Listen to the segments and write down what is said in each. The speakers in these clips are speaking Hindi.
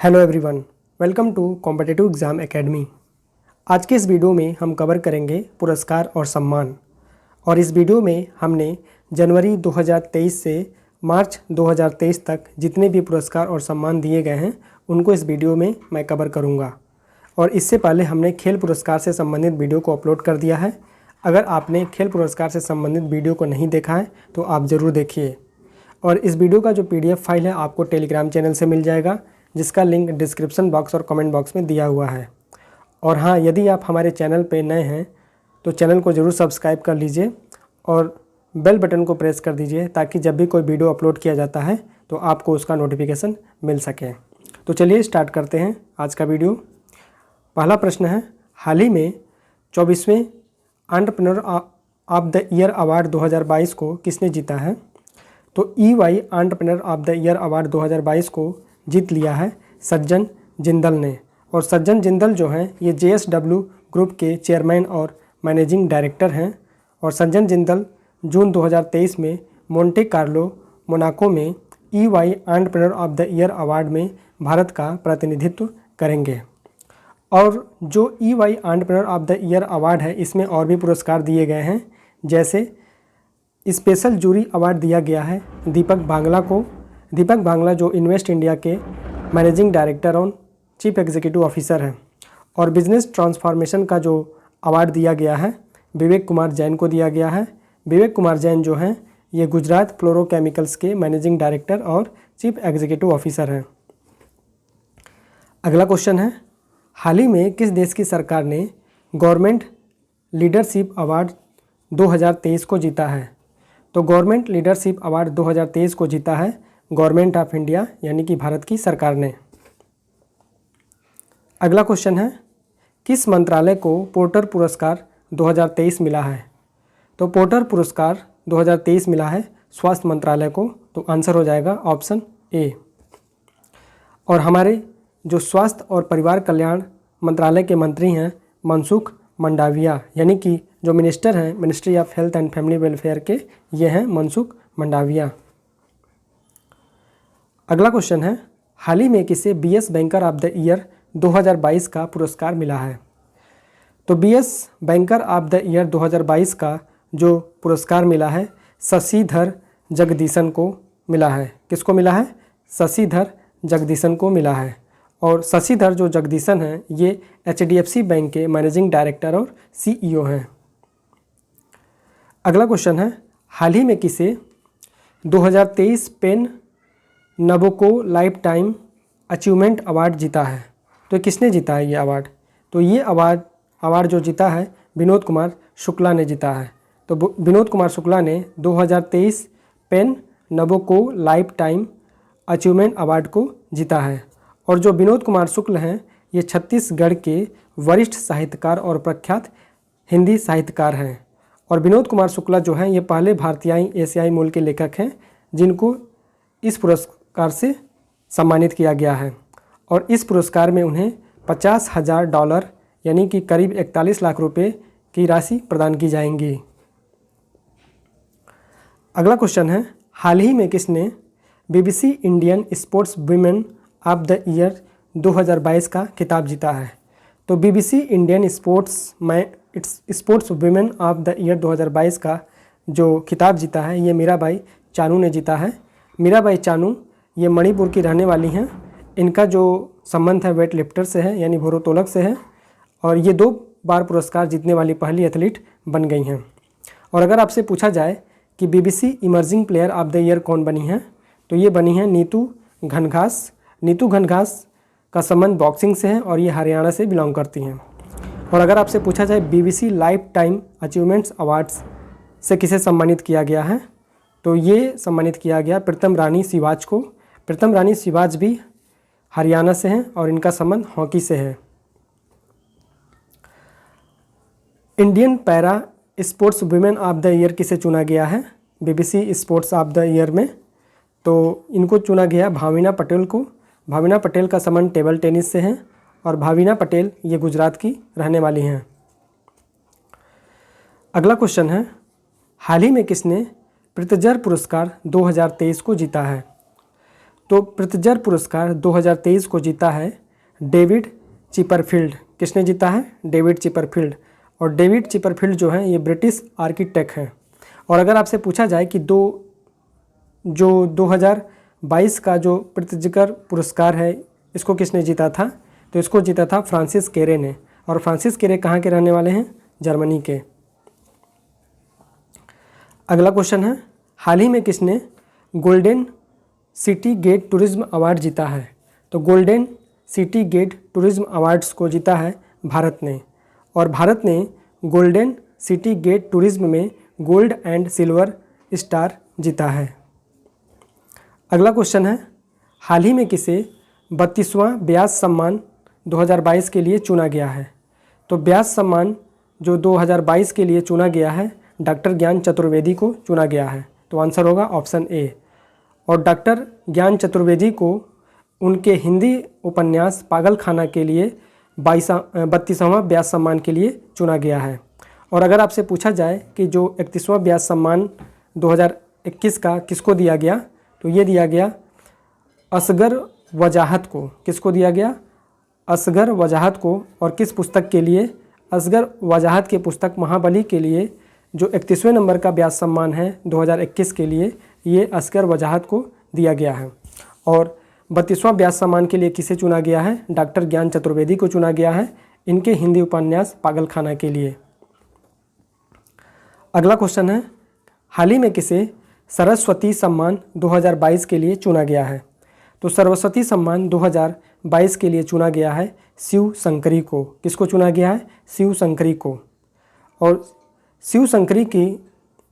Hello everyone, welcome to competitive exam academy. आज के इस वीडियो में हम कवर करेंगे पुरस्कार और सम्मान। और इस वीडियो में हमने जनवरी 2023 से मार्च 2023 तक जितने भी पुरस्कार और सम्मान दिए गए हैं उनको इस वीडियो में मैं कवर करूंगा। और इससे पहले हमने खेल पुरस्कार से संबंधित वीडियो को अपलोड कर दिया है। अगर आपने खेल पुरस्कार से संबंधित वीडियो को नहीं देखा है तो आप ज़रूर देखिए। और इस वीडियो का जो PDF फाइल है आपको टेलीग्राम चैनल से मिल जाएगा, जिसका लिंक डिस्क्रिप्शन बॉक्स और कमेंट बॉक्स में दिया हुआ है। और हाँ, यदि आप हमारे चैनल पे नए हैं तो चैनल को ज़रूर सब्सक्राइब कर लीजिए और बेल बटन को प्रेस कर दीजिए ताकि जब भी कोई वीडियो अपलोड किया जाता है तो आपको उसका नोटिफिकेशन मिल सके। तो चलिए स्टार्ट करते हैं आज का वीडियो। पहला प्रश्न है, हाल ही में 24वें entrepreneur of the year award 2022 को किसने जीता है? तो EY entrepreneur of the year award 2022 को जीत लिया है सज्जन जिंदल ने। और सज्जन जिंदल जो हैं ये JSW ग्रुप के चेयरमैन और मैनेजिंग डायरेक्टर हैं। और सज्जन जिंदल जून 2023 में मोंटे कार्लो मोनाको में EY entrepreneur of the year award में भारत का प्रतिनिधित्व करेंगे। और जो EY entrepreneur of the year award है इसमें और भी पुरस्कार दिए गए हैं, जैसे स्पेशल जूरी अवार्ड दिया गया है दीपक बांगला को। दीपक बांगला जो इन्वेस्ट इंडिया के मैनेजिंग डायरेक्टर और चीफ एग्जीक्यूटिव ऑफिसर हैं। और बिजनेस ट्रांसफॉर्मेशन का जो अवार्ड दिया गया है विवेक कुमार जैन को दिया गया है। विवेक कुमार जैन जो हैं ये गुजरात फ्लोरोकेमिकल्स के मैनेजिंग डायरेक्टर और चीफ एग्जीक्यूटिव ऑफिसर हैं। अगला क्वेश्चन है, हाल ही में किस देश की सरकार ने गवर्नमेंट लीडरशिप अवार्ड 2023 को जीता है? तो गवर्नमेंट लीडरशिप अवार्ड 2023 को जीता है गवर्नमेंट ऑफ इंडिया यानी कि भारत की सरकार ने। अगला क्वेश्चन है, किस मंत्रालय को पोर्टर पुरस्कार 2023 मिला है? तो पोर्टर पुरस्कार 2023 मिला है स्वास्थ्य मंत्रालय को। तो आंसर हो जाएगा ऑप्शन ए। और हमारे जो स्वास्थ्य और परिवार कल्याण मंत्रालय के मंत्री हैं मनसुख मंडाविया, यानी कि जो मिनिस्टर हैं ministry of health and family welfare के, ये हैं मनसुख मंडाविया। अगला क्वेश्चन है, हाल ही में किसे BS banker of the year 2022 का पुरस्कार मिला है? तो BS banker of the year 2022 का जो पुरस्कार मिला है शशिधर जगदीशन को मिला है। किसको मिला है? शशिधर जगदीशन को मिला है। और शशिधर जो जगदीशन हैं ये HDFC बैंक के मैनेजिंग डायरेक्टर और CEO हैं। अगला क्वेश्चन है, हाल ही में किसे 2023 PEN Nabokov lifetime achievement award जीता है? तो किसने जीता है ये अवार्ड? तो ये अवार्ड जो जीता है विनोद कुमार शुक्ला ने जीता है। तो विनोद कुमार शुक्ला ने 2023 PEN Nabokov lifetime achievement award को जीता है। और जो विनोद कुमार शुक्ल हैं ये छत्तीसगढ़ के वरिष्ठ साहित्यकार और प्रख्यात हिंदी साहित्यकार हैं। और विनोद कुमार शुक्ला जो हैं ये पहले भारतीय एशियाई मूल के लेखक हैं जिनको इस पुरस्कार से सम्मानित किया गया है। और इस पुरस्कार में उन्हें $50,000 यानी कि करीब 41 लाख रुपए की राशि प्रदान की जाएंगी। अगला क्वेश्चन है, हाल ही में किसने BBC Indian sports women of the year 2022 का खिताब जीता है? तो BBC Indian sports women of the year 2022 का जो खिताब जीता है ये मीराबाई चानू ने जीता है। मीराबाई चानू ये मणिपुर की रहने वाली हैं। इनका जो संबंध है वेट लिफ्टर से है यानी भारोत्तोलक से है। और ये 2 बार पुरस्कार जीतने वाली पहली एथलीट बन गई हैं। और अगर आपसे पूछा जाए कि BBC emerging player of the year कौन बनी है तो ये बनी हैं नीतू घनघास। नीतू घनघास का संबंध बॉक्सिंग से है और ये हरियाणा से बिलोंग करती हैं। और अगर आपसे पूछा जाए BBC life time achievements awards से किसे सम्मानित किया गया है तो ये सम्मानित किया गया प्रीतम रानी सिवाच को। प्रीतम रानी सिवाच भी हरियाणा से हैं और इनका संबंध हॉकी से है। Indian para sports women of the year किसे चुना गया है BBC sports of the year में? तो इनको चुना गया भाविना पटेल को। भाविना पटेल का संबंध टेबल टेनिस से है और भाविना पटेल ये गुजरात की रहने वाली हैं। अगला क्वेश्चन है, हाल ही में किसने प्रित्जर पुरस्कार 2023 को जीता है? तो प्रित्जर पुरस्कार 2023 को जीता है डेविड चिपरफील्ड। किसने जीता है? David Chipperfield. और डेविड चिपरफील्ड जो है ये ब्रिटिश आर्किटेक्ट हैं। और अगर आपसे पूछा जाए कि 2022 का जो प्रित्जर पुरस्कार है इसको किसने जीता था, तो इसको जीता था फ्रांसिस केरे ने। और फ्रांसिस केरे कहाँ के रहने वाले हैं? जर्मनी के। अगला क्वेश्चन है, हाल ही में किसने Golden City Gate Tourism Award जीता है? तो Golden City Gate Tourism Awards को जीता है भारत ने। और भारत ने गोल्डन सिटी गेट टूरिज्म में गोल्ड एंड सिल्वर स्टार जीता है। अगला क्वेश्चन है, हाल ही में किसे 32वां व्यास सम्मान 2022 के लिए चुना गया है? तो व्यास सम्मान जो 2022 के लिए चुना गया है डॉक्टर ज्ञान चतुर्वेदी को चुना गया है। तो आंसर होगा ऑप्शन ए। और डॉक्टर ज्ञान चतुर्वेदी को उनके हिंदी उपन्यास पागलखाना के लिए 32वां व्यास सम्मान के लिए चुना गया है। और अगर आपसे पूछा जाए कि जो 31वां व्यास सम्मान 2021 का किसको दिया गया, तो ये दिया गया असगर वजाहत को। किसको दिया गया? असगर वजाहत को। और किस पुस्तक के लिए? असगर वजाहत की पुस्तक महाबली के लिए जो 31वें नंबर का व्यास सम्मान है 2021 के लिए, ये असगर वजाहत को दिया गया है। और 32वां व्यास सम्मान के लिए किसे चुना गया है? डॉक्टर ज्ञान चतुर्वेदी को चुना गया है, इनके हिंदी उपन्यास पागलखाना के लिए। अगला क्वेश्चन है, हाल ही में किसे सरस्वती सम्मान 2022 के लिए चुना गया है? तो सरस्वती सम्मान 2022 के लिए चुना गया है शिव शंकरी को। किसको चुना गया है? शिव शंकरी को। और शिव शंकरी की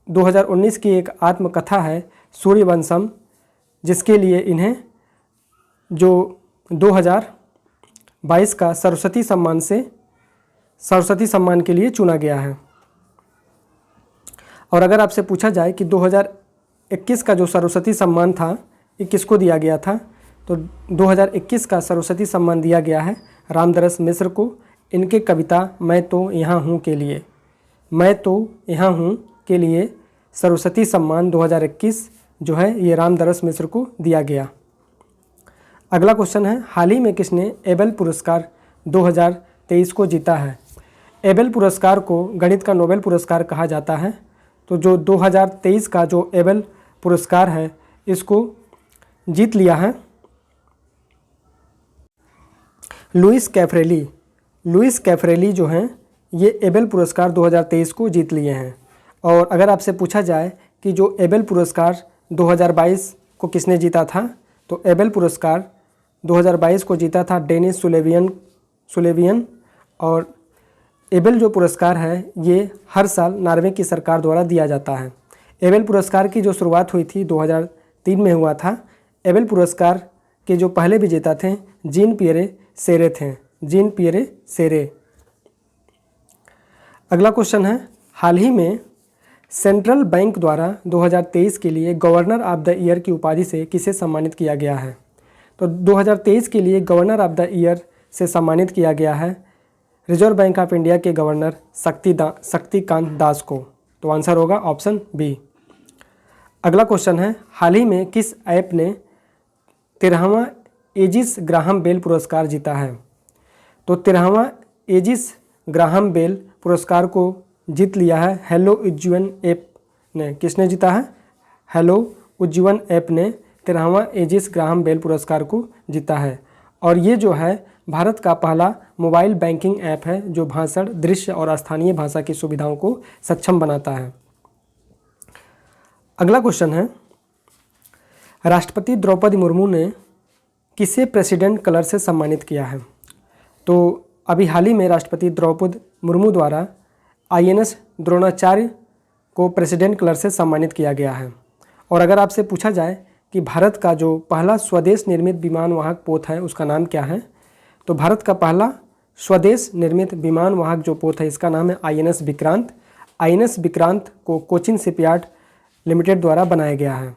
2019 की एक आत्मकथा है सूर्यवंशम, जिसके लिए इन्हें जो 2022 का सरस्वती सम्मान के लिए चुना गया है। और अगर आपसे पूछा जाए कि 2021 का जो सरस्वती सम्मान था ये किसको दिया गया था, तो 2021 का सरस्वती सम्मान दिया गया है रामदरस मिश्र को, इनके कविता मैं तो यहाँ हूँ के लिए। मैं तो यहाँ हूँ के लिए सरस्वती सम्मान 2021 जो है ये रामदरस मिश्र को दिया गया। अगला क्वेश्चन है, हाल ही में किसने एबेल पुरस्कार 2023 को जीता है? एबेल पुरस्कार को गणित का नोबेल पुरस्कार कहा जाता है। तो जो 2023 का जो एबेल पुरस्कार है इसको जीत लिया है लुइस कैफ्रेली। लुइस कैफ्रेली जो हैं ये एबेल पुरस्कार 2023 को जीत लिए हैं। और अगर आपसे पूछा जाए कि जो एबेल पुरस्कार 2022 को किसने जीता था, तो एबेल पुरस्कार 2022 को जीता था डेनिस सुलेवियन। और एबेल जो पुरस्कार है ये हर साल नॉर्वे की सरकार द्वारा दिया जाता है। एबेल पुरस्कार की जो शुरुआत हुई थी 2003 में हुआ था। एबेल पुरस्कार के जो पहले विजेता थे जीन पियरे सेरे थे। जीन पियरे सेरे। अगला क्वेश्चन है, हाल ही में सेंट्रल बैंक द्वारा 2023 के लिए गवर्नर ऑफ द ईयर की उपाधि से किसे सम्मानित किया गया है? तो 2023 के लिए गवर्नर ऑफ द ईयर से सम्मानित किया गया है रिजर्व बैंक ऑफ इंडिया के गवर्नर शक्तिकांत दास को। तो आंसर होगा ऑप्शन बी। अगला क्वेश्चन है, हाल ही में किस ऐप ने 13वां एजिस ग्राहम बेल पुरस्कार जीता है? तो 13वां एजिस ग्राहम बेल पुरस्कार को जीत लिया है हेलो उज्जीवन ऐप ने। किसने जीता है? हेलो उज्जीवन ऐप ने 13वां एजिस ग्राहम बेल पुरस्कार को जीता है। और ये जो है भारत का पहला मोबाइल बैंकिंग ऐप है जो भाषण, दृश्य और स्थानीय भाषा की सुविधाओं को सक्षम बनाता है। अगला क्वेश्चन है, राष्ट्रपति द्रौपदी मुर्मू ने किसे प्रेसिडेंट कलर से सम्मानित किया है? तो अभी हाल ही में राष्ट्रपति द्रौपदी मुर्मू द्वारा INS द्रोणाचार्य को प्रेसिडेंट कलर से सम्मानित किया गया है। और अगर आपसे पूछा जाए कि भारत का जो पहला स्वदेश निर्मित विमान वाहक पोत है उसका नाम क्या है, तो भारत का पहला स्वदेश निर्मित विमान वाहक जो पोत है इसका नाम है INS विक्रांत। INS विक्रांत को कोचिन शिपयार्ड लिमिटेड द्वारा बनाया गया है।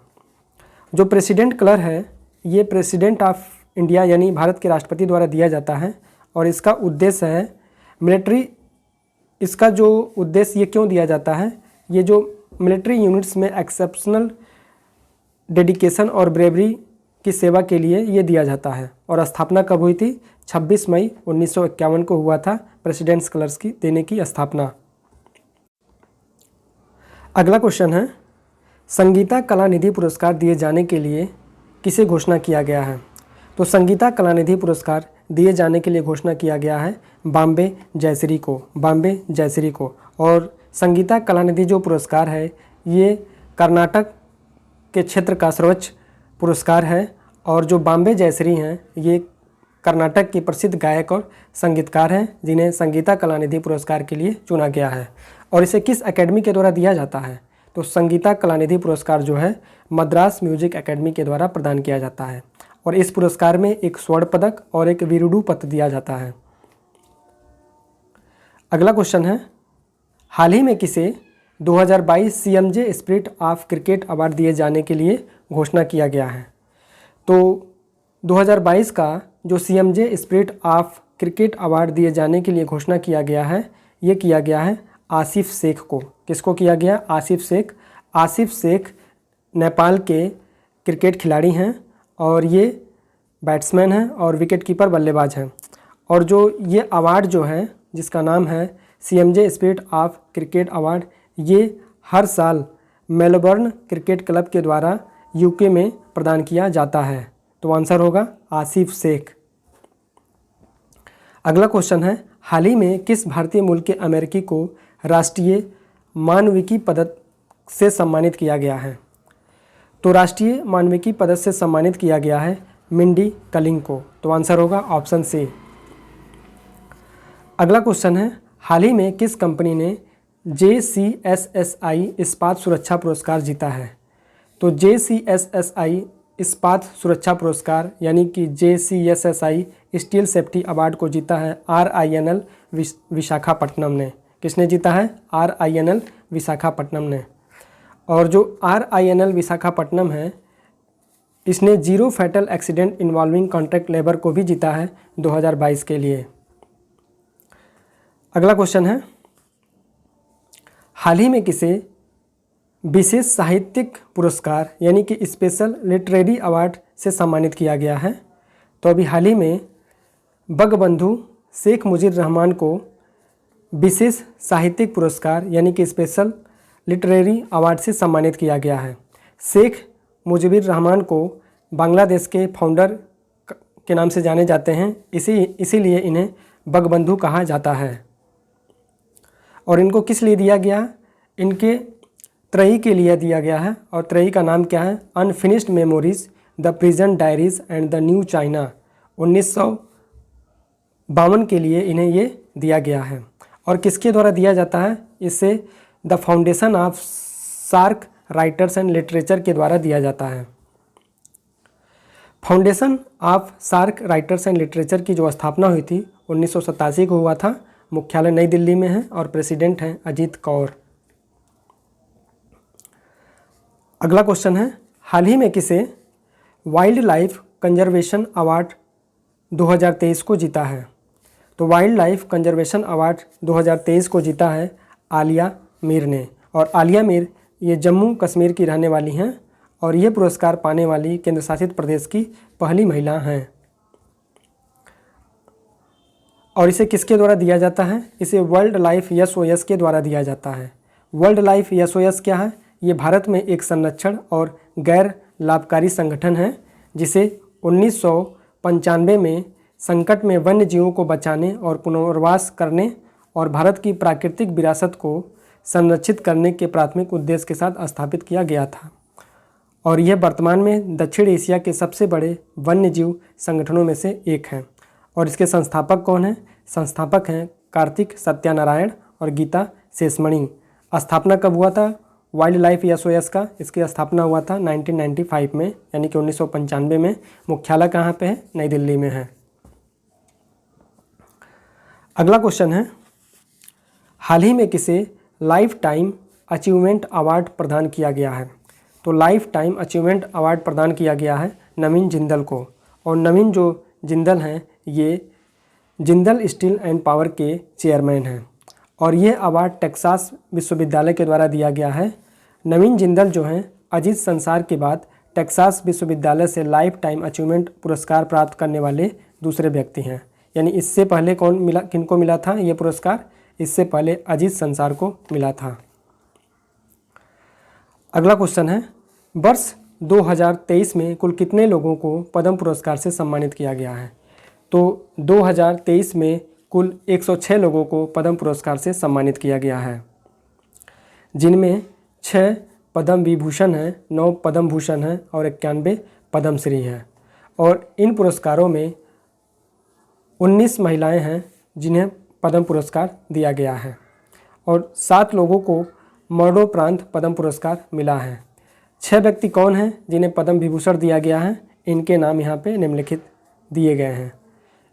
जो प्रेसिडेंट कलर है ये प्रेसिडेंट ऑफ इंडिया यानी भारत के राष्ट्रपति द्वारा दिया जाता है और इसका उद्देश्य है मिलिट्री। इसका जो उद्देश्य ये क्यों दिया जाता है, ये जो मिलिट्री यूनिट्स में एक्सेप्शनल डेडिकेशन और ब्रेवरी की सेवा के लिए ये दिया जाता है। और स्थापना कब हुई थी? 26 मई 1951 को हुआ था प्रेसिडेंट्स कलर्स की देने की स्थापना। अगला क्वेश्चन है, संगीता कलानिधि पुरस्कार दिए जाने के लिए किसे घोषणा किया गया है? तो संगीता कलानिधि पुरस्कार दिए जाने के लिए घोषणा किया गया है बॉम्बे जयश्री को, बॉम्बे जयश्री को। और संगीता कलानिधि जो पुरस्कार है ये कर्नाटक के क्षेत्र का सर्वोच्च पुरस्कार है। और जो बॉम्बे जयश्री हैं ये कर्नाटक के प्रसिद्ध गायक और संगीतकार हैं जिन्हें संगीता कलानिधि पुरस्कार के लिए चुना गया है। और इसे किस एकेडमी के द्वारा दिया जाता है? तो संगीता कलानिधि पुरस्कार जो है मद्रास म्यूजिक एकेडमी के द्वारा प्रदान किया जाता है। और इस पुरस्कार में एक स्वर्ण पदक और एक वीरुडु पत्र दिया जाता है। अगला क्वेश्चन है, हाल ही में किसे 2022 CMJ spirit of cricket award दिए जाने के लिए घोषणा किया गया है? तो 2022 का जो CMJ spirit of cricket award दिए जाने के लिए घोषणा किया गया है, ये किया गया है आसिफ शेख को। किसको किया गया? आसिफ शेख। आसिफ शेख नेपाल के क्रिकेट खिलाड़ी हैं और ये बैट्समैन हैं और विकेटकीपर बल्लेबाज हैं। और जो ये अवार्ड जो है जिसका नाम है CMJ spirit of cricket award, ये हर साल मेलबर्न क्रिकेट क्लब के द्वारा यूके में प्रदान किया जाता है। तो आंसर होगा आसिफ शेख। अगला क्वेश्चन है, हाल ही में किस भारतीय मूल के अमेरिकी को राष्ट्रीय मानविकी पदक से सम्मानित किया गया है? तो राष्ट्रीय मानविकी पदक से सम्मानित किया गया है मिंडी कलिंग को। तो आंसर होगा ऑप्शन सी। अगला क्वेश्चन है, हाल ही में किस कंपनी ने JCSSI इस्पात सुरक्षा पुरस्कार जीता है? तो JCSSI इस्पात सुरक्षा पुरस्कार यानी कि JCSSI स्टील सेफ्टी अवार्ड को जीता है RINL विशाखापट्टनम ने। किसने जीता है? RINL विशाखापट्टनम ने। और जो RINL विशाखापट्टनम है इसने zero fatal accident involving contract labour को भी जीता है 2022 के लिए। अगला क्वेश्चन है, हाल ही में किसे विशेष साहित्यिक पुरस्कार यानी कि स्पेशल लिटरेरी अवार्ड से सम्मानित किया गया है? तो अभी हाल ही में बंगबंधु शेख मुजीब रहमान को विशेष साहित्यिक पुरस्कार यानी कि स्पेशल लिटरेरी अवार्ड से सम्मानित किया गया है। शेख मुजीबुर रहमान को बांग्लादेश के फाउंडर के नाम से जाने जाते हैं, इसीलिए इन्हें बंगबंधु कहा जाता है। और इनको किस लिए दिया गया? इनके त्रयी के लिए दिया गया है। और त्रयी का नाम क्या है? Unfinished memories, the prison diaries and the new China. 1952 के लिए इन्हें ये दिया गया है। और किसके द्वारा दिया जाता है? इसे the foundation of SAARC writers and literature के द्वारा दिया जाता है। Foundation of SAARC writers and literature की जो स्थापना हुई थी 1987 को हुआ था। मुख्यालय नई दिल्ली में है और प्रेसिडेंट हैं अजीत कौर। अगला क्वेश्चन है, हाल ही में किसे वाइल्ड लाइफ कंजर्वेशन अवार्ड 2023 को जीता है? तो वाइल्ड लाइफ कंजर्वेशन अवार्ड 2023 को जीता है आलिया मीर ने। और आलिया मीर ये जम्मू कश्मीर की रहने वाली हैं और ये पुरस्कार पाने वाली केंद्र शासित प्रदेश की पहली महिला हैं। और इसे किसके द्वारा दिया जाता है? इसे वर्ल्ड लाइफ SOS के द्वारा दिया जाता है। वर्ल्ड लाइफ SOS क्या है? ये भारत में एक संरक्षण और गैर लाभकारी संगठन है जिसे 1995 में संकट में वन्य जीवों को बचाने और पुनर्वास करने और भारत की प्राकृतिक विरासत को संरक्षित करने के प्राथमिक उद्देश्य के साथ स्थापित किया गया था। और यह वर्तमान में दक्षिण एशिया के सबसे बड़े वन्य जीव संगठनों में से एक है। और इसके संस्थापक कौन हैं? संस्थापक हैं कार्तिक सत्यानारायण और गीता शेषमणि। स्थापना कब हुआ था वाइल्ड लाइफ SOS का? इसकी स्थापना हुआ था 1995 में यानी कि 1995 में। मुख्यालय कहाँ पे है? नई दिल्ली में है। अगला क्वेश्चन है, हाल ही में किसे लाइफ टाइम अचीवमेंट अवार्ड प्रदान किया गया है? तो लाइफ टाइम अचीवमेंट अवार्ड प्रदान किया गया है नवीन जिंदल को। और नवीन जो जिंदल हैं ये जिंदल स्टील एंड पावर के चेयरमैन हैं। और ये अवार्ड टेक्सास विश्वविद्यालय के द्वारा दिया गया है। नवीन जिंदल जो हैं अजीत संसार के बाद टेक्सास विश्वविद्यालय से लाइफ टाइम अचीवमेंट पुरस्कार प्राप्त करने वाले दूसरे व्यक्ति हैं। यानी इससे पहले किनको मिला था ये पुरस्कार? इससे पहले अजीत संसार को मिला था। अगला क्वेश्चन है, वर्ष 2023 में कुल कितने लोगों को पद्म पुरस्कार से सम्मानित किया गया है? तो 2023 में कुल 106 लोगों को पद्म पुरस्कार से सम्मानित किया गया है, जिनमें 6 पद्म विभूषण हैं, 9 पद्म भूषण हैं और 91 पद्मश्री हैं। और इन पुरस्कारों में 19 महिलाएं हैं जिन्हें पद्म पुरस्कार दिया गया है और 7 लोगों को मरणोपरांत पद्म पुरस्कार मिला है। 6 व्यक्ति कौन हैं जिन्हें पद्म विभूषण दिया गया है? इनके नाम यहाँ पे निम्नलिखित दिए गए हैं।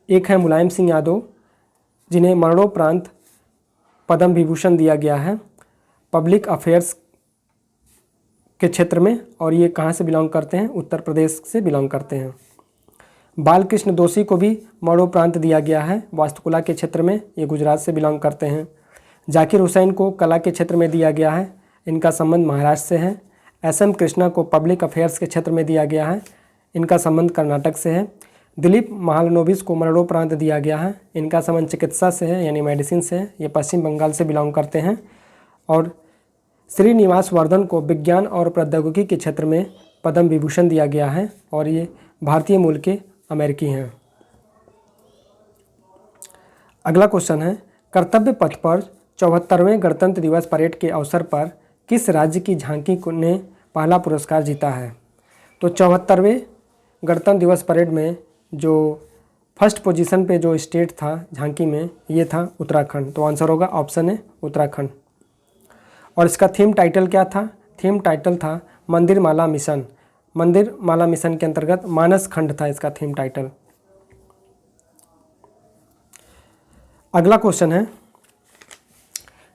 एक है मुलायम सिंह यादव, जिन्हें मरणोपरांत पद्म विभूषण दिया गया है पब्लिक अफेयर्स के क्षेत्र में, और ये कहाँ से बिलोंग करते हैं? उत्तर प्रदेश से बिलोंग करते हैं। बालकृष्ण दोषी को भी मरणोपरांत दिया गया है वास्तुकला के क्षेत्र में, ये गुजरात से बिलोंग करते हैं। जाकिर हुसैन को कला के क्षेत्र में दिया गया है, इनका संबंध महाराष्ट्र से है। एस.एम. कृष्णा को पब्लिक अफेयर्स के क्षेत्र में दिया गया है, इनका संबंध कर्नाटक से है। दिलीप महालनोबिस को मरणोपरांत दिया गया है, इनका संबंध चिकित्सा से है यानी मेडिसिन से है, ये पश्चिम बंगाल से बिलोंग करते हैं। और श्रीनिवास वर्धन को विज्ञान और प्रौद्योगिकी के क्षेत्र में पद्म विभूषण दिया गया है और ये भारतीय मूल के अमेरिकी हैं। अगला क्वेश्चन है, कर्तव्य पथ पर 74वें गणतंत्र दिवस परेड के अवसर पर किस राज्य की झांकी ने पहला पुरस्कार जीता है? तो 74वें गणतंत्र दिवस परेड में जो फर्स्ट पोजीशन पे जो स्टेट था झांकी में, ये था उत्तराखंड। तो आंसर होगा ऑप्शन है उत्तराखंड। और इसका थीम टाइटल क्या था? थीम टाइटल था मंदिर माला मिशन। मंदिर माला मिशन के अंतर्गत मानस खंड था इसका थीम टाइटल। अगला क्वेश्चन है,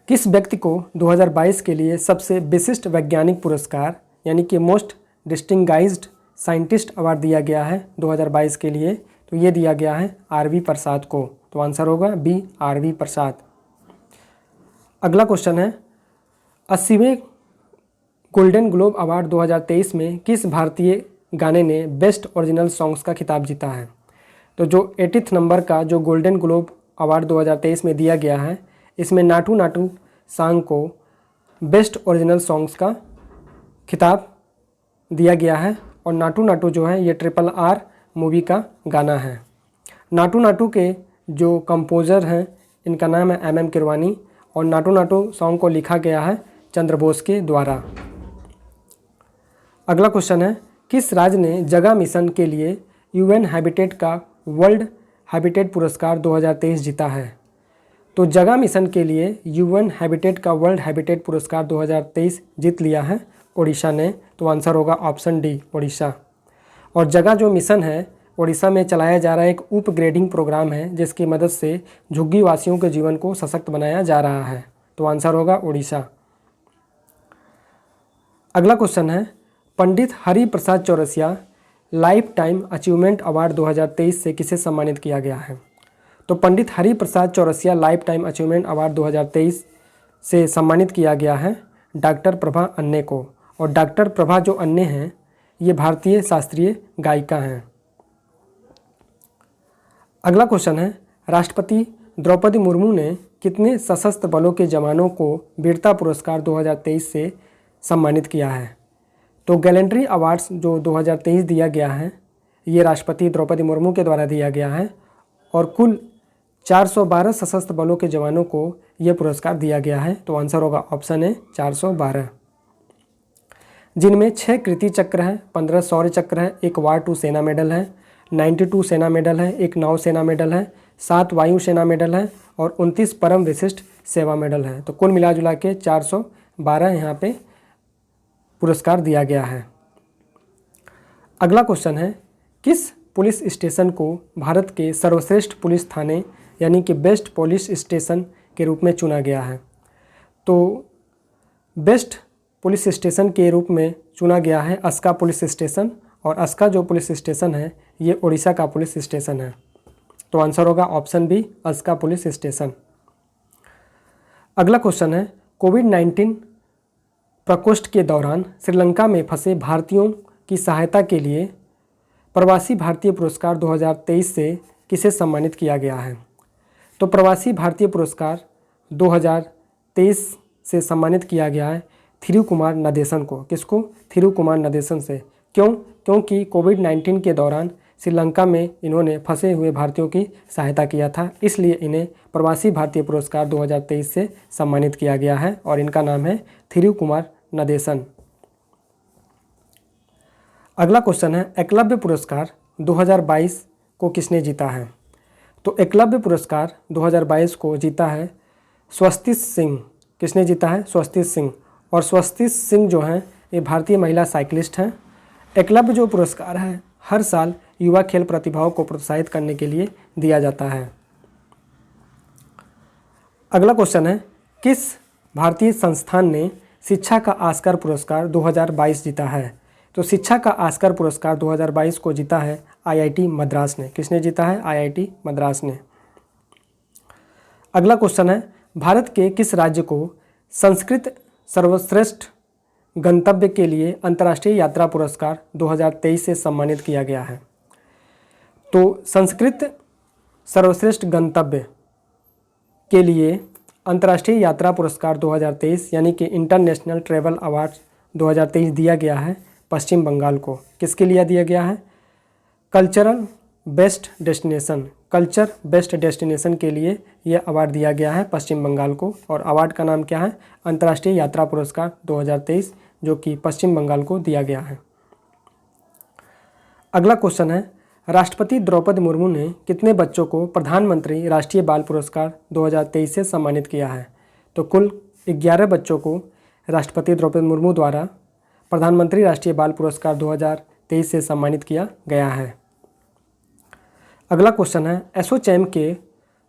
किस व्यक्ति को 2022 के लिए सबसे विशिष्ट वैज्ञानिक पुरस्कार यानी कि मोस्ट डिस्टिंगाइज्ड साइंटिस्ट अवार्ड दिया गया है 2022 के लिए? तो ये दिया गया है आर.वी. प्रसाद को। तो आंसर होगा बी, आर.वी. प्रसाद। अगला क्वेश्चन है, 80वें गोल्डन ग्लोब अवार्ड 2023 में किस भारतीय गाने ने बेस्ट ओरिजिनल सॉन्ग्स का खिताब जीता है? तो जो 80th नंबर का जो गोल्डन ग्लोब अवार्ड 2023 में दिया गया है, इसमें नाटू नाटू सॉन्ग को बेस्ट ओरिजिनल सॉन्ग्स का खिताब दिया गया है। और नाटू नाटू जो है ये RRR मूवी का गाना है। नाटू नाटू के जो कंपोज़र हैं इनका नाम है M.M. किरवानी और नाटू नाटू सॉन्ग को लिखा गया है चंद्र बोस के द्वारा। अगला क्वेश्चन है, किस राज्य ने जगह मिशन के लिए UN हैबिटेट का वर्ल्ड हैबिटेट पुरस्कार 2023 जीता है? तो जगह मिशन के लिए UN हैबिटेट का वर्ल्ड हैबिटेट पुरस्कार 2023 जीत लिया है ओडिशा ने। तो आंसर होगा ऑप्शन डी, ओडिशा। और जगह जो मिशन है ओडिशा में चलाया जा रहा एक उपग्रेडिंग प्रोग्राम है जिसकी मदद से झुग्गी वासियों के जीवन को सशक्त बनाया जा रहा है। तो आंसर होगा ओडिशा। अगला क्वेश्चन है, Pandit Hari Prasad Chaurasia lifetime achievement award 2023 से किसे सम्मानित किया गया है? तो Pandit Hari Prasad Chaurasia lifetime achievement award 2023 से सम्मानित किया गया है डॉक्टर प्रभा अन्ने को। और डॉक्टर प्रभा जो अन्ने हैं ये भारतीय शास्त्रीय गायिका हैं। अगला क्वेश्चन है, राष्ट्रपति द्रौपदी मुर्मू ने कितने सशस्त्र बलों के जवानों को वीरता पुरस्कार 2023 से सम्मानित किया है? तो गैलेंट्री अवार्ड्स जो 2023 दिया गया है ये राष्ट्रपति द्रौपदी मुर्मू के द्वारा दिया गया है और कुल 412 सशस्त्र बलों के जवानों को यह पुरस्कार दिया गया है। तो आंसर होगा ऑप्शन है 412, जिनमें 6 कृति चक्र है, 15 शौर्य चक्र है, 1 वार 2 सेना मेडल है, 92 सेना मेडल है, 1 नौ सेना मेडल है, 7 वायु सेना मेडल है और 29 परम विशिष्ट सेवा मेडल है। तो कुल मिला जुला के 412 यहाँ पे पुरस्कार दिया गया है। अगला क्वेश्चन है, किस पुलिस स्टेशन को भारत के सर्वश्रेष्ठ पुलिस थाने यानी कि बेस्ट पुलिस स्टेशन के रूप में चुना गया है? तो बेस्ट पुलिस स्टेशन के रूप में चुना गया है अस्का पुलिस स्टेशन और अस्का जो पुलिस स्टेशन है ये उड़ीसा का पुलिस स्टेशन है। तो आंसर होगा option B, Aska police station. अगला क्वेश्चन है, कोविड-19 प्रकोष्ठ के दौरान श्रीलंका में फंसे भारतीयों की सहायता के लिए प्रवासी भारतीय पुरस्कार 2023 से किसे सम्मानित किया गया है? तो प्रवासी भारतीय पुरस्कार 2023 से सम्मानित किया गया है थिरुकुमार नदेसन को। किसको? थिरुकुमार नदेसन से। क्यों? क्योंकि कोविड-19 के दौरान श्रीलंका में इन्होंने फंसे हुए भारतीयों की सहायता किया था, इसलिए इन्हें प्रवासी भारतीय पुरस्कार 2023 से सम्मानित किया गया है और इनका नाम है थिरुकुमार नदेसन। अगला क्वेश्चन है, एकलव्य पुरस्कार 2022 को किसने जीता है? तो एकलव्य पुरस्कार 2022 को जीता है स्वस्तिक सिंह। किसने जीता है? स्वस्तिक सिंह। और स्वस्तिक सिंह जो हैं ये भारतीय महिला साइकिलिस्ट हैं। एकलव्य जो पुरस्कार है हर साल युवा खेल प्रतिभाओं को प्रोत्साहित करने के लिए दिया जाता है। अगला क्वेश्चन है, किस भारतीय संस्थान ने शिक्षा का ऑस्कर पुरस्कार 2022 जीता है? तो शिक्षा का ऑस्कर पुरस्कार 2022 को जीता है आईआईटी मद्रास ने। किसने जीता है? आईआईटी मद्रास ने। अगला क्वेश्चन है, भारत के किस राज्य को संस्कृत सर्वश्रेष्ठ गंतव्य के लिए अंतर्राष्ट्रीय यात्रा पुरस्कार 2023 से सम्मानित किया गया है? तो संस्कृत सर्वश्रेष्ठ गंतव्य के लिए अंतर्राष्ट्रीय यात्रा पुरस्कार 2023 यानी कि इंटरनेशनल ट्रैवल अवार्ड 2023 दिया गया है पश्चिम बंगाल को। किसके लिए दिया गया है? कल्चर बेस्ट डेस्टिनेशन के लिए यह अवार्ड दिया गया है पश्चिम बंगाल को। और अवार्ड का नाम क्या है? अंतर्राष्ट्रीय यात्रा पुरस्कार 2023, जो कि पश्चिम बंगाल को दिया गया है। अगला क्वेश्चन है, राष्ट्रपति द्रौपदी मुर्मू ने कितने बच्चों को प्रधानमंत्री राष्ट्रीय बाल पुरस्कार 2023 से सम्मानित किया है? तो कुल 11 बच्चों को राष्ट्रपति द्रौपदी मुर्मू द्वारा प्रधानमंत्री राष्ट्रीय बाल पुरस्कार 2023 से सम्मानित किया गया है। अगला क्वेश्चन है, एसोचैम के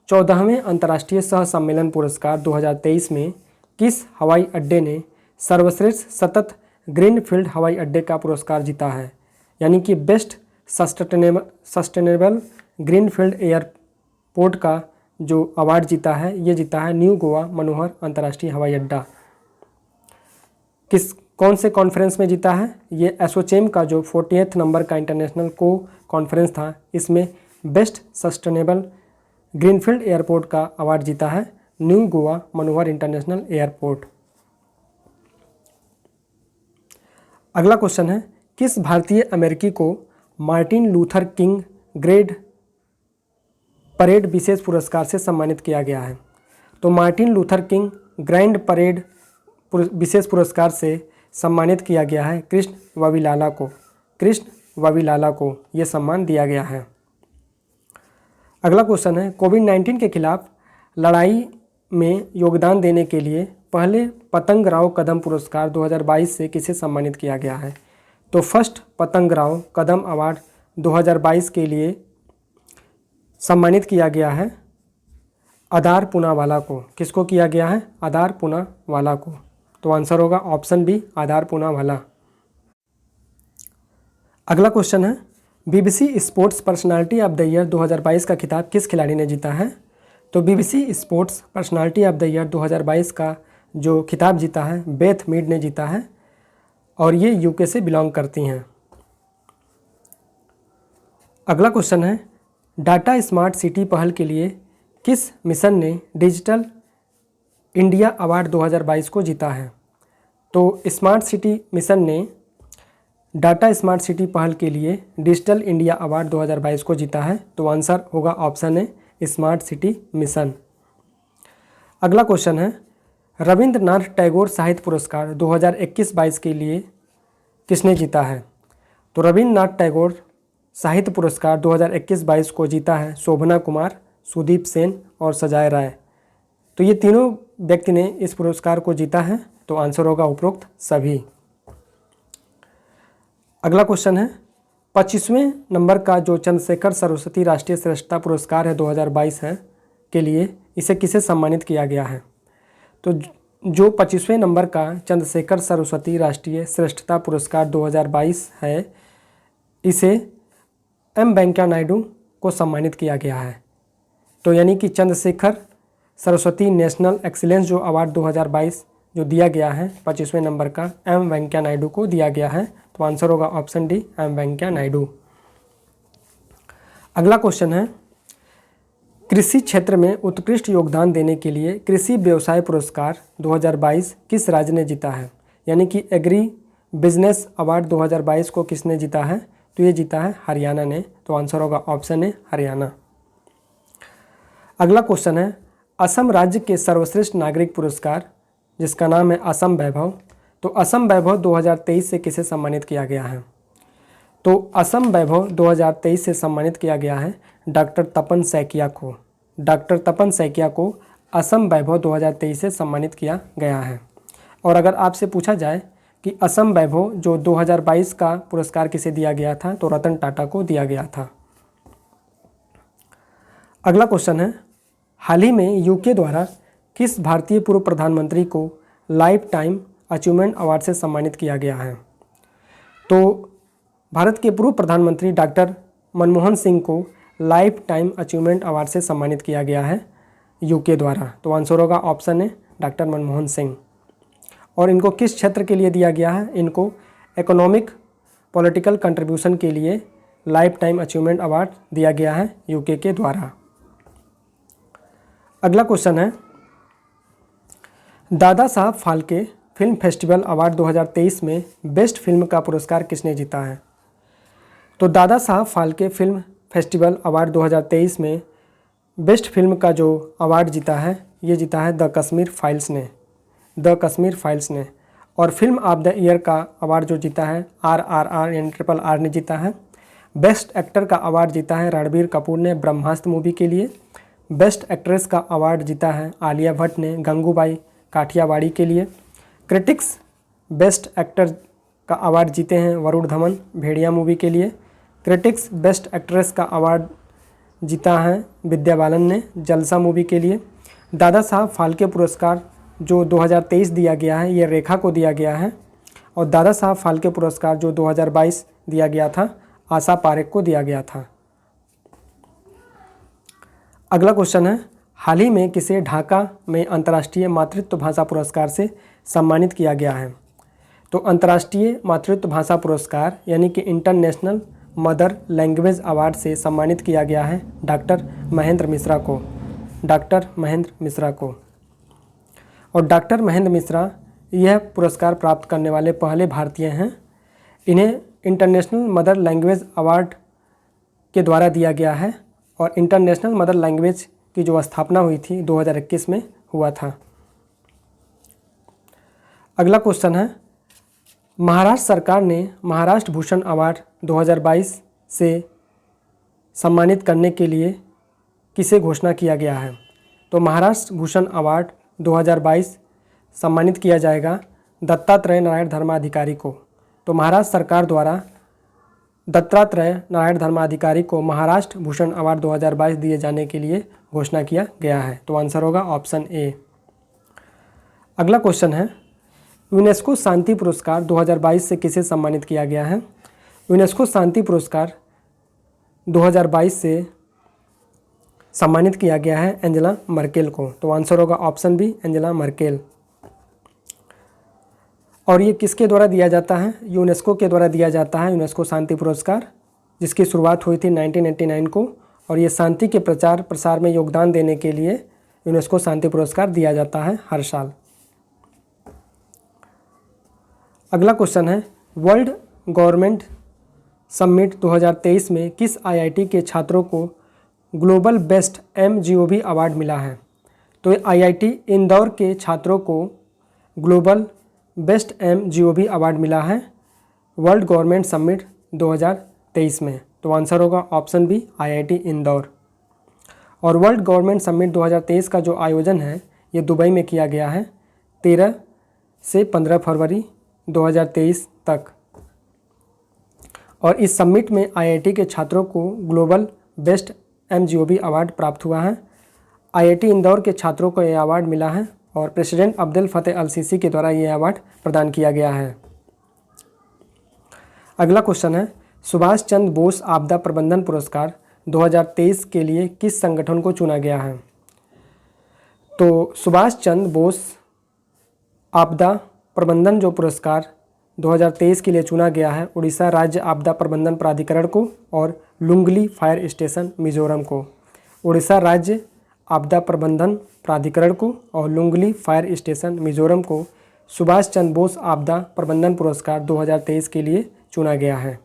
14वें अंतर्राष्ट्रीय सह सम्मेलन पुरस्कार 2023 में किस हवाई अड्डे ने सर्वश्रेष्ठ सतत ग्रीनफील्ड हवाई अड्डे का पुरस्कार जीता है? यानी कि बेस्ट सस्टेनेबल ग्रीनफील्ड एयरपोर्ट का जो अवार्ड जीता है ये जीता है न्यू गोवा मनोहर अंतर्राष्ट्रीय हवाई अड्डा। कौन से कॉन्फ्रेंस में जीता है? ये एसोचैम का जो 40th नंबर का इंटरनेशनल को कॉन्फ्रेंस था, इसमें बेस्ट सस्टेनेबल ग्रीनफील्ड एयरपोर्ट का अवार्ड जीता है new Goa Manohar international airport. अगला क्वेश्चन है, किस भारतीय अमेरिकी को Martin Luther King grand parade विशेष पुरस्कार से सम्मानित किया गया है? तो Martin Luther King grand parade विशेष पुरस्कार से सम्मानित किया गया है कृष्ण वाविलाला को ये सम्मान दिया गया है। अगला क्वेश्चन है, कोविड-19 के खिलाफ लड़ाई में योगदान देने के लिए पहले पतंग राव कदम पुरस्कार 2022 से किसे सम्मानित किया गया है? तो फर्स्ट पतंग राव कदम अवार्ड 2022 के लिए सम्मानित किया गया है आधार पूनावाला को। किसको किया गया है? आधार पूनावाला को। तो आंसर होगा ऑप्शन बी, आधार पूनावाला। अगला क्वेश्चन है, BBC sports personality of the year 2022 का खिताब किस खिलाड़ी ने जीता है? तो BBC sports personality of the year 2022 का जो खिताब जीता है बेथ मीड ने जीता है और ये यूके से बिलोंग करती हैं। अगला क्वेश्चन है, डाटा स्मार्ट सिटी पहल के लिए किस मिशन ने डिजिटल इंडिया अवार्ड 2022 को जीता है? तो स्मार्ट सिटी मिशन ने डाटा स्मार्ट सिटी पहल के लिए डिजिटल इंडिया अवार्ड 2022 को जीता है। तो आंसर होगा option A, smart city mission. अगला क्वेश्चन है, रविंद्रनाथ टैगोर साहित्य पुरस्कार 2021-22 के लिए किसने जीता है? तो रविंद्रनाथ टैगोर साहित्य पुरस्कार 2021-22 को जीता है शोभना कुमार, सुदीप सेन और सजाय राय। तो ये तीनों व्यक्ति ने इस पुरस्कार को जीता है। तो आंसर होगा उपरोक्त सभी। अगला क्वेश्चन है, 25वें नंबर का जो चंद्रशेखर सरस्वती राष्ट्रीय श्रेष्ठता पुरस्कार है 2022 है के लिए इसे किसे सम्मानित किया गया है? तो जो 25वें नंबर का चंद्रशेखर सरस्वती राष्ट्रीय श्रेष्ठता पुरस्कार 2022 है इसे एम वेंकैया नायडू को सम्मानित किया गया है। तो यानी कि चंद्रशेखर सरस्वती नेशनल एक्सीलेंस जो अवार्ड 2022 जो दिया गया है 25वें नंबर का एम वेंकैया नायडू को दिया गया है। तो आंसर होगा option D M Venkaiah Naidu. अगला क्वेश्चन है, कृषि क्षेत्र में उत्कृष्ट योगदान देने के लिए कृषि व्यवसाय पुरस्कार 2022 किस राज्य ने जीता है? यानी कि एग्री बिजनेस अवार्ड 2022 को किसने जीता है? तो ये जीता है हरियाणा ने, तो आंसर होगा ऑप्शन ए हरियाणा। अगला क्वेश्चन है, असम राज्य के सर्वश्रेष्ठ नागरिक पुरस्कार जिसका नाम है असम वैभव, तो असम वैभव 2023 से किसे सम्मानित किया गया है? तो असम वैभव 2023 से सम्मानित किया गया है डॉक्टर तपन सैकिया को। डॉक्टर तपन सैकिया को असम वैभव 2023 से सम्मानित किया गया है। और अगर आपसे पूछा जाए कि असम वैभव जो 2022 का पुरस्कार किसे दिया गया था, तो रतन टाटा को दिया गया था। अगला क्वेश्चन है, हाल ही में यूके द्वारा किस भारतीय पूर्व प्रधानमंत्री को लाइफ टाइम अचीवमेंट अवार्ड से सम्मानित किया गया है? तो भारत के पूर्व प्रधानमंत्री डॉक्टर मनमोहन सिंह को लाइफ टाइम अचीवमेंट अवार्ड से सम्मानित किया गया है यूके द्वारा, तो आंसर होगा option A doctor Manmohan Singh. और इनको किस क्षेत्र के लिए दिया गया है? इनको इकोनॉमिक पॉलिटिकल कंट्रीब्यूशन के लिए लाइफ टाइम अचीवमेंट अवार्ड दिया गया है यूके के द्वारा। अगला क्वेश्चन है, Dada Saheb Phalke film festival award 2023 में बेस्ट फिल्म का पुरस्कार किसने जीता है? तो Dada Saheb Phalke film festival award 2023 में बेस्ट फिल्म का जो अवार्ड जीता है, ये जीता है द कश्मीर फाइल्स ने। द कश्मीर फाइल्स ने। और फिल्म ऑफ द ईयर का अवार्ड जो जीता है RRR यानी RRR ने जीता है। बेस्ट एक्टर का अवार्ड जीता है रणबीर कपूर ने ब्रह्मास्त्र मूवी के लिए। बेस्ट एक्ट्रेस का अवार्ड जीता है आलिया भट्ट ने गंगूबाई काठियावाड़ी के लिए। क्रिटिक्स बेस्ट एक्टर का अवार्ड जीते हैं वरुण धवन भेड़िया मूवी के लिए। क्रिटिक्स बेस्ट एक्ट्रेस का अवार्ड जीता है विद्या बालन ने जलसा मूवी के लिए। दादा साहब फाल्के पुरस्कार जो 2023 दिया गया है ये रेखा को दिया गया है। और दादा साहब फाल्के पुरस्कार जो 2022 दिया गया था आशा पारेख को दिया गया था। अगला क्वेश्चन है, हाल ही में किसे ढाका में अंतर्राष्ट्रीय मातृत्व भाषा पुरस्कार से सम्मानित किया गया है? तो अंतर्राष्ट्रीय मातृत्व भाषा पुरस्कार यानी कि इंटरनेशनल मदर लैंग्वेज अवार्ड से सम्मानित किया गया है डॉक्टर महेंद्र मिश्रा को। डॉक्टर महेंद्र मिश्रा को। और डॉक्टर महेंद्र मिश्रा यह पुरस्कार प्राप्त करने वाले पहले भारतीय हैं। इन्हें इंटरनेशनल मदर लैंग्वेज अवार्ड के द्वारा दिया गया है और इंटरनेशनल मदर लैंग्वेज की जो स्थापना हुई थी 2021 में हुआ था। अगला क्वेश्चन है, महाराष्ट्र सरकार ने महाराष्ट्र भूषण अवार्ड 2022 से सम्मानित करने के लिए किसे घोषणा किया गया है? तो महाराष्ट्र भूषण अवार्ड 2022 सम्मानित किया जाएगा दत्तात्रेय नारायण धर्माधिकारी को। तो महाराष्ट्र सरकार द्वारा दत्तात्रेय नारायण धर्माधिकारी को महाराष्ट्र भूषण अवार्ड 2022 दिए जाने के लिए घोषणा किया गया है। तो आंसर होगा ऑप्शन ए। अगला क्वेश्चन है, यूनेस्को शांति पुरस्कार 2022 से किसे सम्मानित किया गया है? यूनेस्को शांति पुरस्कार 2022 से सम्मानित किया गया है एंजेला मर्केल को। तो आंसर होगा ऑप्शन बी एंजेला मर्केल। और ये किसके द्वारा दिया जाता है? यूनेस्को के द्वारा दिया जाता है यूनेस्को शांति पुरस्कार, जिसकी शुरुआत हुई थी 1989 को। और ये शांति के प्रचार प्रसार में योगदान देने के लिए यूनेस्को शांति पुरस्कार दिया जाता है हर साल। अगला क्वेश्चन है, वर्ल्ड गवर्नमेंट समिट 2023 में किस IIT के छात्रों को ग्लोबल बेस्ट MGOB अवार्ड मिला है? तो IIT इंदौर के छात्रों को ग्लोबल बेस्ट MGOB अवार्ड मिला है वर्ल्ड गवर्नमेंट समिट 2023 में। तो आंसर होगा ऑप्शन बी IIT इंदौर। और वर्ल्ड गवर्नमेंट समिट 2023 का जो आयोजन है ये दुबई में किया गया है 13 से 15 फरवरी 2023 तक। और इस समिट में IIT के छात्रों को ग्लोबल बेस्ट MGOB अवार्ड प्राप्त हुआ है। IIT इंदौर के छात्रों को यह अवार्ड मिला है और प्रेसिडेंट अब्दुल फतेह अल सीसी के द्वारा यह अवार्ड प्रदान किया गया है। अगला क्वेश्चन है, सुभाष चंद्र बोस आपदा प्रबंधन पुरस्कार 2023 के लिए किस संगठन को चुना गया है? तो सुभाष चंद्र बोस आपदा प्रबंधन जो पुरस्कार 2023 के लिए चुना गया है उड़ीसा राज्य आपदा प्रबंधन प्राधिकरण को और लुंगली फायर स्टेशन मिजोरम को। उड़ीसा राज्य आपदा प्रबंधन प्राधिकरण को और लुंगली फायर स्टेशन मिजोरम को सुभाष चंद्र बोस आपदा प्रबंधन पुरस्कार 2023 के लिए चुना गया है।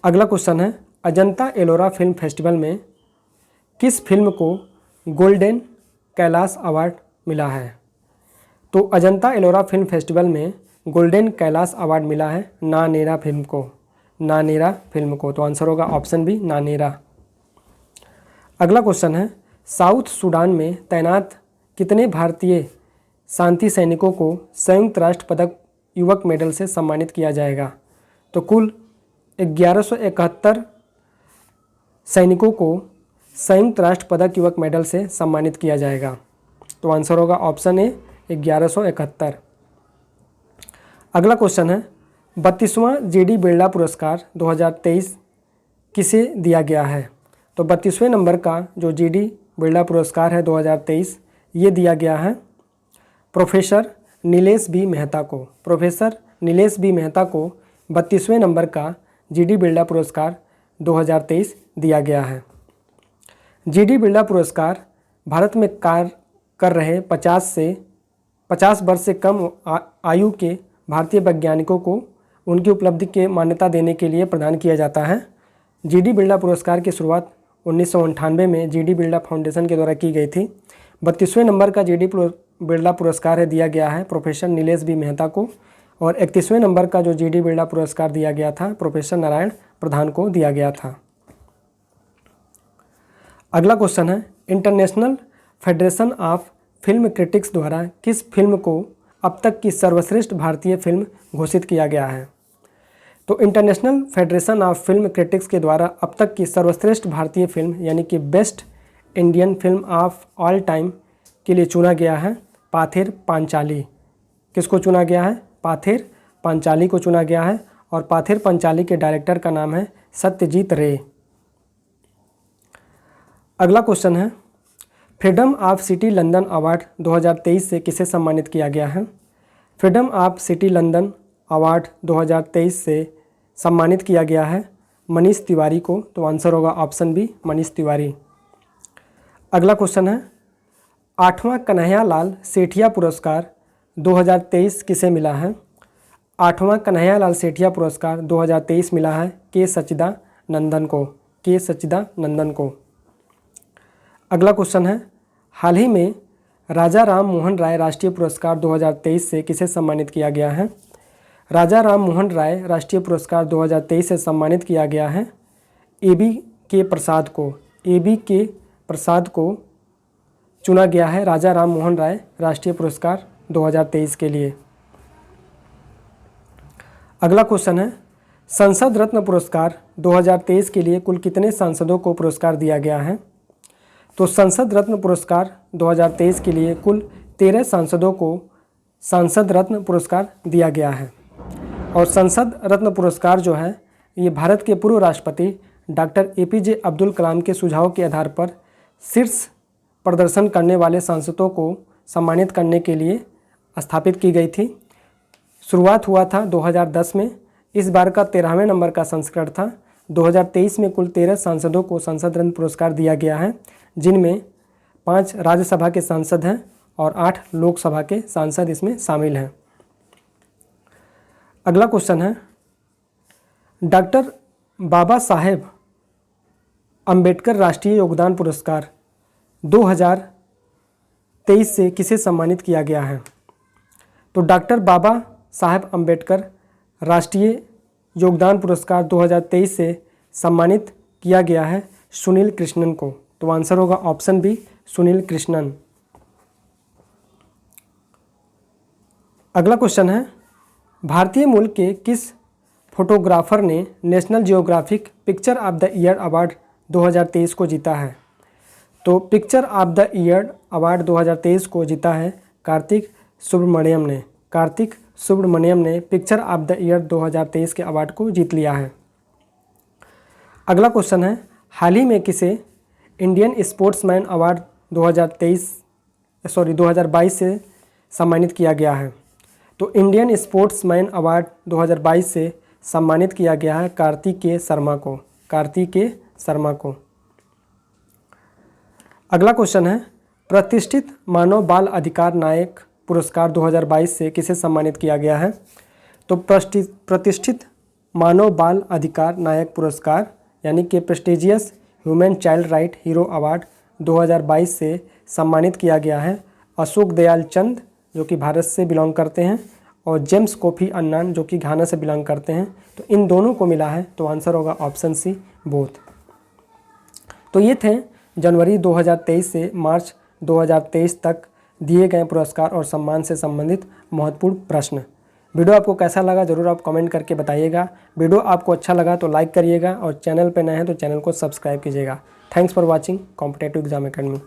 अगला क्वेश्चन है, अजंता एलोरा फिल्म फेस्टिवल में किस फिल्म को गोल्डन कैलाश अवार्ड मिला है? तो अजंता एलोरा फिल्म फेस्टिवल में गोल्डन कैलाश अवार्ड मिला है नानेरा फिल्म को, नानेरा फिल्म को। तो आंसर होगा ऑप्शन बी, नानेरा। अगला क्वेश्चन है, साउथ सूडान में तैनात कितने भारतीय शांति सैनिकों को संयुक्त राष्ट्र पदक युवक मेडल से सम्मानित किया जाएगा? तो कुल 1171 सैनिकों को संयुक्त राष्ट्र पदक युवक मेडल से सम्मानित किया जाएगा। तो आंसर होगा ऑप्शन ए, 1171। अगला क्वेश्चन है, 32वां जीडी बिरला पुरस्कार 2023 किसे दिया गया है? तो 32वें नंबर का जो जीडी बिरला पुरस्कार है 2023, ये दिया गया है प्रोफेसर नीलेश बी मेहता को। प्रोफेसर नीलेश बी मेहता को 32वें नंबर का जीडी बिरला पुरस्कार 2023 दिया गया है। जीडी बिरला पुरस्कार भारत में कार्य कर रहे 50 वर्ष से कम आयु के भारतीय वैज्ञानिकों को उनकी उपलब्धि के मान्यता देने के लिए प्रदान किया जाता है। जीडी बिरला पुरस्कार की शुरुआत 1998 में जीडी बिरला फाउंडेशन के द्वारा की गई थी। 32वें नंबर का जीडी बिरला पुरस्कार दिया गया है प्रोफेसर नीलेश बी मेहता को और 31वें नंबर का जो जीडी बिरला पुरस्कार दिया गया था प्रोफेसर नारायण प्रधान को दिया गया था। अगला क्वेश्चन है, international federation of film critics द्वारा किस फिल्म को अब तक की सर्वश्रेष्ठ भारतीय फिल्म घोषित किया गया है? तो international federation of film critics के द्वारा अब तक की सर्वश्रेष्ठ भारतीय फिल्म यानी कि best Indian film of all time के लिए चुना गया है पाथेर पांचाली। किसको चुना गया है? पाथेर पांचाली को चुना गया है और पाथेर पांचाली के डायरेक्टर का नाम है सत्यजीत रे। अगला क्वेश्चन है, freedom of city London award 2023 से किसे सम्मानित किया गया है? Freedom of city London award 2023 से सम्मानित किया गया है मनीष तिवारी को। तो आंसर होगा ऑप्शन बी, मनीष तिवारी। अगला क्वेश्चन है, 8वां कन्हैया लाल सेठिया पुरस्कार 2023 किसे मिला है? 8वां कन्हैया लाल सेठिया पुरस्कार 2023 मिला है के सच्चिदानंदन को, के सच्चिदानंदन को। अगला क्वेश्चन है, हाल ही में राजा राम मोहन राय राष्ट्रीय पुरस्कार 2023 से किसे सम्मानित किया गया है? राजा राम मोहन राय राष्ट्रीय पुरस्कार 2023 से सम्मानित किया गया है एबी के प्रसाद को, एबी के प्रसाद को चुना गया है राजा राम मोहन राय राष्ट्रीय पुरस्कार 2023 के लिए। अगला क्वेश्चन है, संसद रत्न पुरस्कार 2023 के लिए कुल कितने सांसदों को पुरस्कार दिया गया है? तो संसद रत्न पुरस्कार 2023 के लिए कुल 13 सांसदों को सांसद रत्न पुरस्कार दिया गया है और संसद रत्न पुरस्कार जो है ये भारत के पूर्व राष्ट्रपति डॉक्टर एपीजे अब्दुल कलाम के सुझाव के आधार पर शीर्ष प्रदर्शन करने वाले सांसदों को सम्मानित करने के लिए स्थापित की गई थी। शुरुआत हुआ था 2010 में, इस बार का 13वें नंबर का संस्करण था। 2023 में कुल 13 सांसदों को संसद रत्न पुरस्कार दिया गया है, जिनमें 5 राज्यसभा के सांसद हैं और 8 लोकसभा के सांसद इसमें शामिल हैं। अगला क्वेश्चन है, डॉक्टर बाबा साहेब अंबेडकर राष्ट्रीय योगदान पुरस्कार 2023 से किसे सम्मानित किया गया है? तो डॉक्टर बाबा साहेब अंबेडकर राष्ट्रीय योगदान पुरस्कार 2023 से सम्मानित किया गया है सुनील कृष्णन को। तो आंसर होगा ऑप्शन बी, सुनील कृष्णन। अगला क्वेश्चन है, भारतीय मूल के किस फोटोग्राफर ने national geographic picture of the year award 2023 को जीता है? तो picture of the year award 2023 को जीता है कार्तिक सुब्रमण्यम ने। कार्तिक सुब्रमण्यम ने पिक्चर ऑफ द ईयर 2023 के अवार्ड को जीत लिया है। अगला क्वेश्चन है, हाल ही में किसे इंडियन स्पोर्ट्समैन अवार्ड 2022 से सम्मानित किया गया है? तो इंडियन स्पोर्ट्समैन अवार्ड 2022 से सम्मानित किया गया है कार्तिकेय शर्मा को। अगला क्वेश्चन है, प्रतिष्ठित मानव बाल अधिकार नायक पुरस्कार 2022 से किसे सम्मानित किया गया है? तो प्रतिष्ठित मानव बाल अधिकार नायक पुरस्कार यानी कि prestigious human child right hero award 2022 से सम्मानित किया गया है अशोक दयाल चंद जो कि भारत से बिलोंग करते हैं और जेम्स कोफी अन्नान जो कि घाना से बिलोंग करते हैं। तो इन दोनों को मिला है, तो आंसर होगा ऑप्शन सी बोथ। तो ये थे जनवरी 2023 से मार्च 2023 तक दिए गए पुरस्कार और सम्मान से संबंधित महत्वपूर्ण प्रश्न। वीडियो आपको कैसा लगा ज़रूर आप कमेंट करके बताइएगा। वीडियो आपको अच्छा लगा तो लाइक करिएगा और चैनल पर नए हैं तो चैनल को सब्सक्राइब कीजिएगा। Thanks for watching competitive exam academy.